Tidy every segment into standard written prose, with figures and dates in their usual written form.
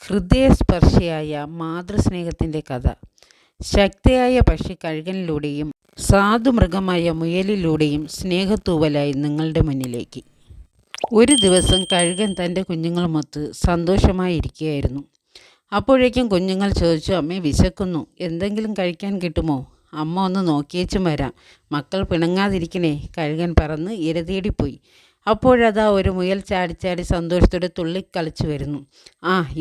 ഹൃദയസ്പർശിയായ മാതൃസ്നേഹത്തിൻ്റെ കഥ. ശക്തിയായ പക്ഷി കഴുകനിലൂടെയും സാധുമൃഗമായ മുയലിലൂടെയും സ്നേഹത്തൂവലായി നിങ്ങളുടെ മുന്നിലേക്ക്. ഒരു ദിവസം കഴുകൻ തൻ്റെ കുഞ്ഞുങ്ങളുമൊത്ത് സന്തോഷമായിരിക്കുകയായിരുന്നു. അപ്പോഴേക്കും കുഞ്ഞുങ്ങൾ ചോദിച്ചു, അമ്മേ വിശക്കുന്നു, എന്തെങ്കിലും കഴിക്കാൻ കിട്ടുമോ? അമ്മ ഒന്ന് നോക്കിയേച്ചും വരാം, മക്കൾ പിണങ്ങാതിരിക്കണേ. കഴുകൻ പറന്ന് ഇര തേടിപ്പോയി. അപ്പോഴതാ ഒരു മുയൽ ചാടിച്ചാടി സന്തോഷത്തോടെ തുള്ളിക്കളിച്ചു വരുന്നു.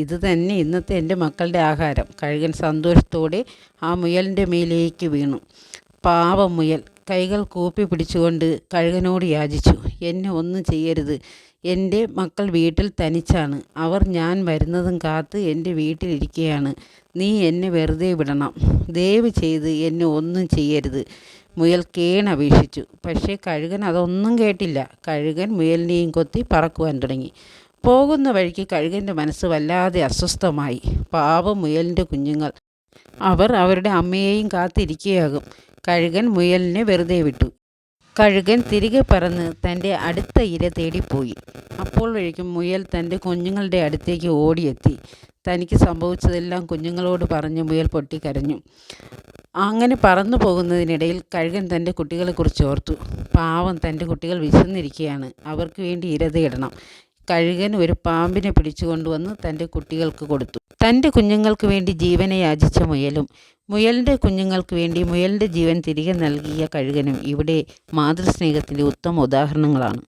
ഇത് തന്നെ ഇന്നത്തെ എൻ്റെ മക്കളുടെ ആഹാരം. കഴുകൻ സന്തോഷത്തോടെ ആ മുയലിൻ്റെ മേലേക്ക് വീണു. പാവം മുയൽ കൈകൾ കൂപ്പി പിടിച്ചുകൊണ്ട് കഴുകനോട് യാചിച്ചു, എന്നെ ഒന്നും ചെയ്യരുത്, എൻ്റെ മക്കൾ വീട്ടിൽ തനിച്ചാണ്, അവർ ഞാൻ വരുന്നതും കാത്ത് എൻ്റെ വീട്ടിലിരിക്കുകയാണ്, നീ എന്നെ വെറുതെ വിടണം, ദയവ് ചെയ്ത് എന്നെ ഒന്നും ചെയ്യരുത്. മുയൽ കേണപേക്ഷിച്ചു. പക്ഷേ കഴുകൻ അതൊന്നും കേട്ടില്ല. കഴുകൻ മുയലിനെയും കൊത്തി പറക്കുവാൻ തുടങ്ങി. പോകുന്ന വഴിക്ക് കഴുകൻ്റെ മനസ്സ് വല്ലാതെ അസ്വസ്ഥമായി. പാവം മുയലിൻ്റെ കുഞ്ഞുങ്ങൾ, അവർ അവരുടെ അമ്മയെയും കാത്തിരിക്കുകയാകും. കഴുകൻ മുയലിനെ വെറുതെ വിട്ടു. കഴുകൻ തിരികെ പറന്ന് തൻ്റെ അടുത്ത ഇര തേടിപ്പോയി. അപ്പോൾ വഴിക്കും മുയൽ തൻ്റെ കുഞ്ഞുങ്ങളുടെ അടുത്തേക്ക് ഓടിയെത്തി. തനിക്ക് സംഭവിച്ചതെല്ലാം കുഞ്ഞുങ്ങളോട് പറഞ്ഞ് മുയൽ പൊട്ടിക്കരഞ്ഞു. അങ്ങനെ പറന്നു പോകുന്നതിനിടയിൽ കഴുകൻ തൻ്റെ കുട്ടികളെക്കുറിച്ച് ഓർത്തു. പാവം, തൻ്റെ കുട്ടികൾ വിശന്നിരിക്കുകയാണ്, അവർക്ക് വേണ്ടി ഇര തേടണം. കഴുകൻ ഒരു പാമ്പിനെ പിടിച്ചു കൊണ്ടുവന്ന് തൻ്റെ കുട്ടികൾക്ക് കൊടുത്തു. തൻ്റെ കുഞ്ഞുങ്ങൾക്ക് വേണ്ടി ജീവനെ യാചിച്ച മുയലും മുയലിൻ്റെ കുഞ്ഞുങ്ങൾക്ക് വേണ്ടി മുയലിൻ്റെ ജീവൻ തിരികെ നൽകിയ കഴുകനും ഇവിടെ മാതൃസ്നേഹത്തിൻ്റെ ഉത്തമ ഉദാഹരണങ്ങളാണ്.